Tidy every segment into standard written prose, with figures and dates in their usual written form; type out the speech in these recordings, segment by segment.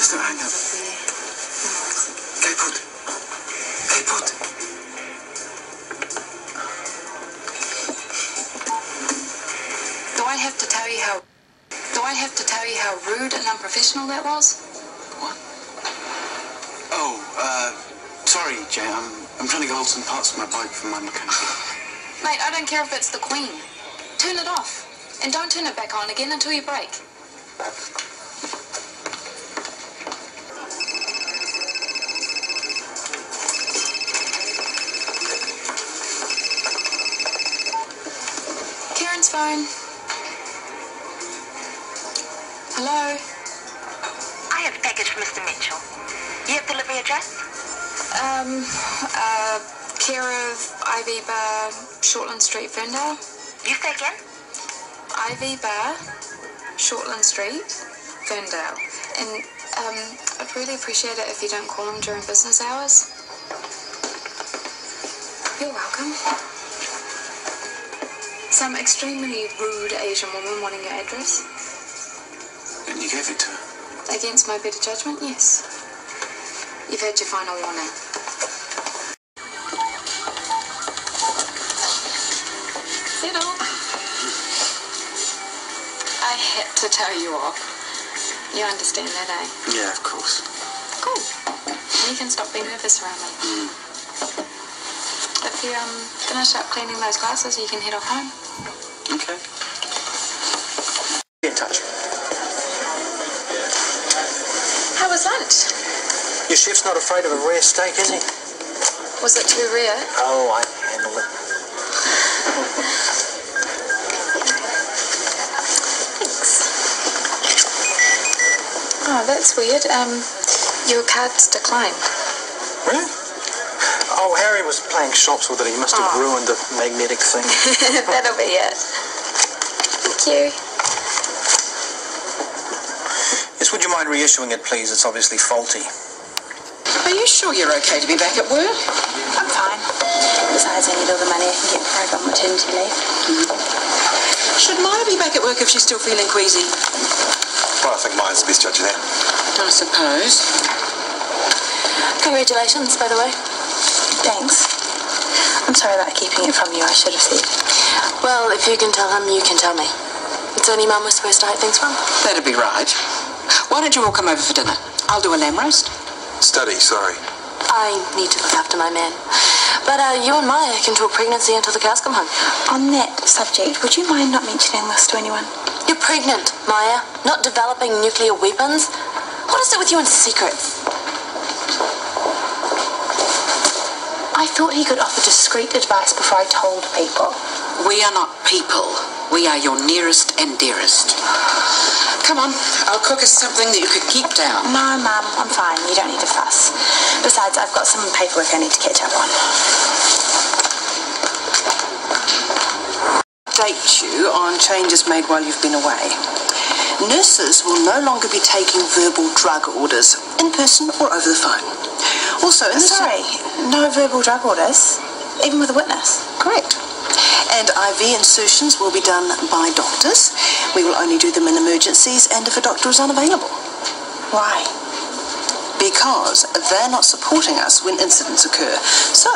Just don't hang up. Stay put. Stay put. Do I have to tell you how rude and unprofessional that was? What? Oh, sorry, Jay. I'm trying to get hold of some parts of my bike from my mechanic. Mate, I don't care if it's the Queen. Turn it off. And don't turn it back on again until you break. Karen's phone. Hello? I have a package for Mr. Mitchell. You have delivery address? Care of Ivy Bar, Shortland Street, Ferndale. You say again? Ivy Bar, Shortland Street, Ferndale. And, I'd really appreciate it if you don't call him during business hours. You're welcome. Some extremely rude Asian woman wanting your address. And you gave it to her? Against my better judgment, yes. You've had your final warning. Settle. I had to tell you off. You understand that, eh? Yeah, of course. Cool. You can stop being nervous around me. If you finish up cleaning those glasses, you can head off home. Okay. Be in touch. How was lunch? Your chef's not afraid of a rare steak, is he? Was it too rare? Oh, I handle it. Oh, that's weird. Your card's declined. Really? Oh, Harry was playing shops with it. He must have ruined the magnetic thing. That'll be it. Thank you. Yes, would you mind reissuing it, please? It's obviously faulty. Are you sure you're okay to be back at work? I'm fine. Besides, I need all the money I can get before I go on maternity leave. Should Maia be back at work if she's still feeling queasy? Well, I think Maia's the best judge of that. I suppose. Congratulations, by the way. Thanks. I'm sorry about keeping it from you, I should have said. Well, if you can tell him, you can tell me. It's only Mum we're supposed to hide things from. That'd be right. Why don't you all come over for dinner? I'll do a lamb roast. Study, sorry. I need to look after my man. But you and Maia can talk pregnancy until the cows come home. On that subject, would you mind not mentioning this to anyone? You're pregnant, Maia. Not developing nuclear weapons. What is it with you and secrets? I thought he could offer discreet advice before I told people. We are not people. We are your nearest and dearest. Come on, I'll cook us something that you could keep down. No, Mum, I'm fine. You don't need to fuss. Besides, I've got some paperwork I need to catch up on. Update you on changes made while you've been away. Nurses will no longer be taking verbal drug orders in person or over the phone. Also, in Sorry, no verbal drug orders, even with a witness. Correct. And IV insertions will be done by doctors. We will only do them in emergencies and if a doctor is unavailable. Why? Because they're not supporting us when incidents occur. So,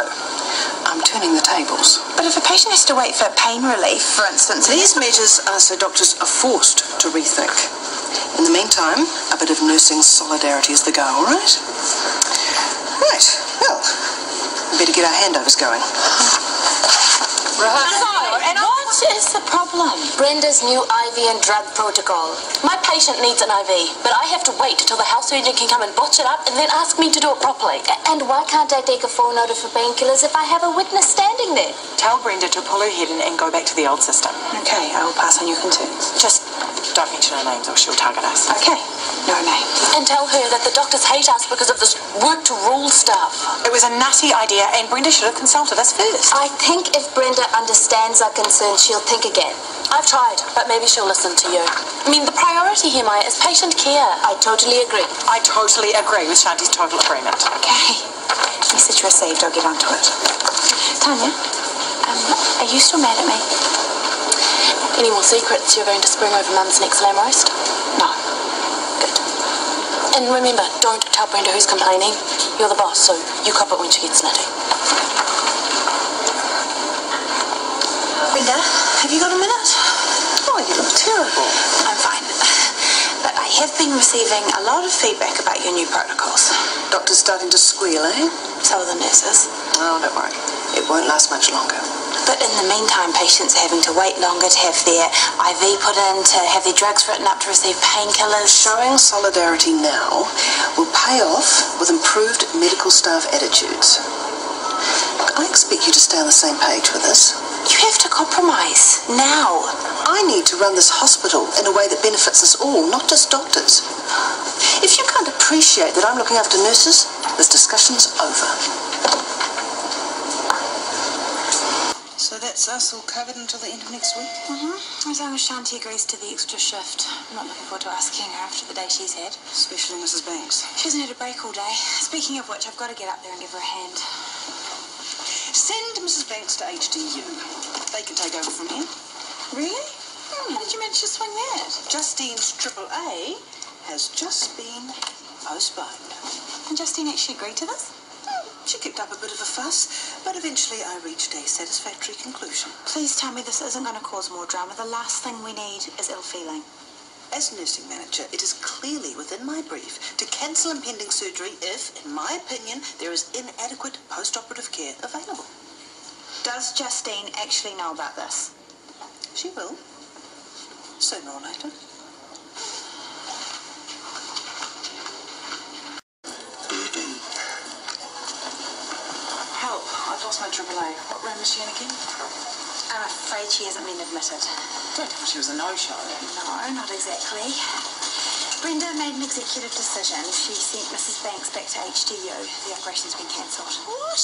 I'm turning the tables. But if a patient has to wait for pain relief, for instance... These measures are so doctors are forced to rethink. In the meantime, a bit of nursing solidarity is the go, all right? Right, well, we better get our handovers going. What is the problem? Brenda's new IV and drug protocol. My patient needs an IV, but I have to wait until the house surgeon can come and botch it up and then ask me to do it properly. And why can't I take a phone order for painkillers if I have a witness standing there? Tell Brenda to pull her head in and go back to the old system. Okay, I will pass on your concerns. Just don't mention her names or she'll target us. Okay, no names. And tell her that the doctors hate us because of this work to rule stuff. It was a nutty idea and Brenda should have consulted us first. I think if Brenda understands our concerns, she'll think again. I've tried, but maybe she'll listen to you. I mean, the priority here, Maia, is patient care. I totally agree. I totally agree with Shanti's total agreement. Okay. Message received. I'll get onto it. Tanya, are you still mad at me? Any more secrets you're going to spring over Mum's next lamb roast? No. Good. And remember, don't tell Brenda who's complaining. You're the boss, so you cop it when she gets nutty. Brenda, have you got a minute? Oh, you look terrible. I'm fine. But I have been receiving a lot of feedback about your new protocols. Doctor's starting to squeal, eh? So are the nurses. Oh, don't worry. It won't last much longer. But in the meantime, patients are having to wait longer to have their IV put in, to have their drugs written up, to receive painkillers. Showing solidarity now will pay off with improved medical staff attitudes. I expect you to stay on the same page with us. You have to compromise now. I need to run this hospital in a way that benefits us all, not just doctors. If you can't appreciate that I'm looking after nurses, this discussion's over. So that's us all covered until the end of next week? As long as Shanti agrees to the extra shift. I'm not looking forward to asking her after the day she's had. Especially Mrs. Banks. She hasn't had a break all day. Speaking of which, I've got to get up there and give her a hand. Send Mrs. Banks to HDU. They can take over from here. Really? How did you manage to swing that? Justine's AAA has just been postponed. And Justine actually agreed to this? She kicked up a bit of a fuss, but eventually I reached a satisfactory conclusion. Please tell me this isn't going to cause more drama. The last thing we need is ill feeling. As nursing manager, it is clearly within my brief to cancel impending surgery if, in my opinion, there is inadequate post-operative care available. Does Justine actually know about this? She will. Sooner or later. Help. I've lost my AAA. What room is she in again? I'm afraid she hasn't been admitted. Don't tell me she was a no-show. No, not exactly. Brenda made an executive decision. She sent Mrs. Banks back to HDU. The operation's been cancelled. What?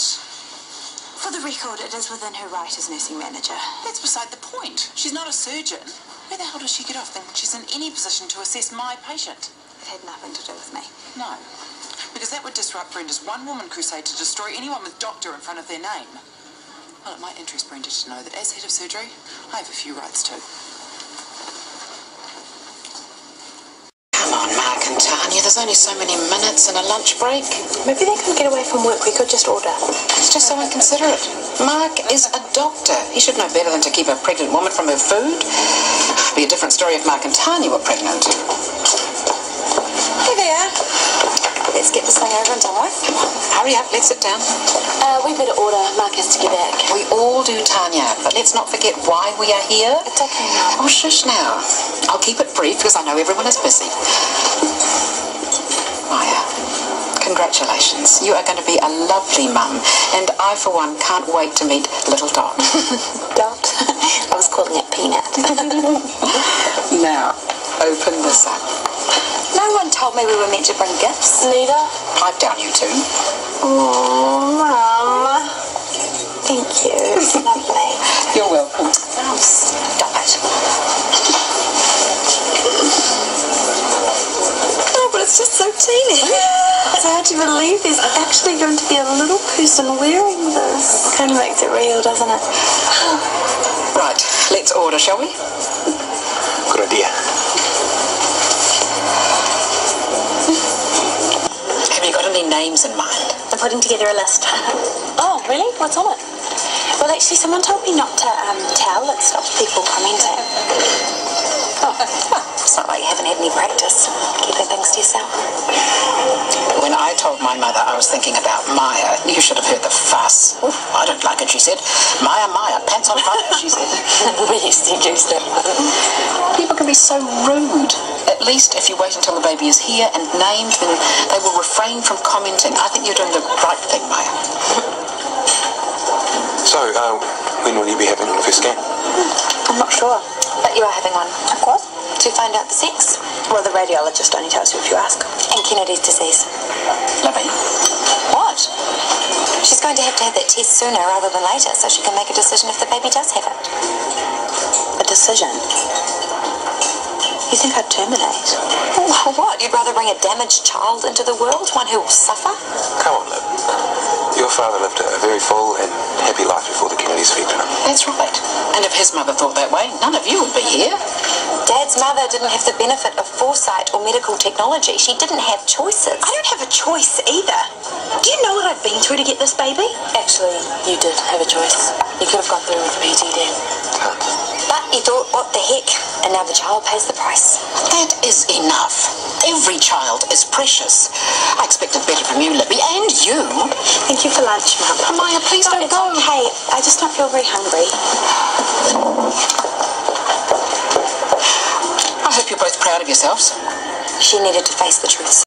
For the record, it is within her right as nursing manager. That's beside the point. She's not a surgeon. Where the hell does she get off thinking she's in any position to assess my patient? It had nothing to do with me. No. Because that would disrupt Brenda's one-woman crusade to destroy anyone with doctor in front of their name. Well, it might interest Brenda to know that as head of surgery, I have a few rights too. Come on, Mark and Tanya, there's only so many minutes and a lunch break. Maybe they couldn't get away from work. We could just order. It's just so inconsiderate. Mark is a doctor. He should know better than to keep a pregnant woman from her food. It'd be a different story if Mark and Tanya were pregnant. Here they are. Let's get this thing over and done with. Hurry up, let's sit down. We better order. Mark has to get back. We all do, Tanya, but let's not forget why we are here. It's okay, Mum. Oh, shush now. I'll keep it brief because I know everyone is busy. Maya, congratulations. You are going to be a lovely mum, and I, for one, can't wait to meet little Dot. Dot? I was calling it Peanut. Now, open this up. No one told me we were meant to bring gifts. Neither. Pipe down, you two. Oh, Mum. Thank you. It's lovely. You're welcome. Oh, stop it. Oh, but it's just so teeny. It's hard to believe there's actually going to be a little person wearing this. Kind of makes it real, doesn't it? Right, let's order, shall we? Good idea. Have you got any names in mind? I'm putting together a list. Oh, really? What's on it? Well, actually, someone told me not to tell. It stops people commenting. Oh, it's not like you haven't had any practice keeping things to yourself. When I told my mother I was thinking about Maya, you should have heard the fuss. Oof, I don't like it, she said. Maya, pants on fire, she said. We used to use that one. People can be so rude. At least if you wait until the baby is here and named, then they will refrain from commenting. I think you're doing the right thing, Maya. So, when will you be having your first scan? I'm not sure, but you are having one. Of course. To find out the sex? Well, the radiologist only tells you if you ask. And Kennedy's disease. Lovely. What? She's going to have that test sooner rather than later so she can make a decision if the baby does have it. A decision? You think I'd terminate? Well, what? You'd rather bring a damaged child into the world? One who will suffer? Come on, Liv. Your father lived a very full and happy life before the Kennedys featured him. That's right. And if his mother thought that way, none of you would be here. Dad's mother didn't have the benefit of foresight or medical technology. She didn't have choices. I don't have a choice either. Do you know what I've been through to get this baby? Actually, you did have a choice. You could have gone through with PT then. But you thought, what the heck? And now the child pays the price. That is enough. Every child is precious. I expected better from you, Libby, and you. Thank you for lunch, Mum. Maya, please don't go. Hey, I just don't feel very hungry. I hope you're both proud of yourselves. She needed to face the truth.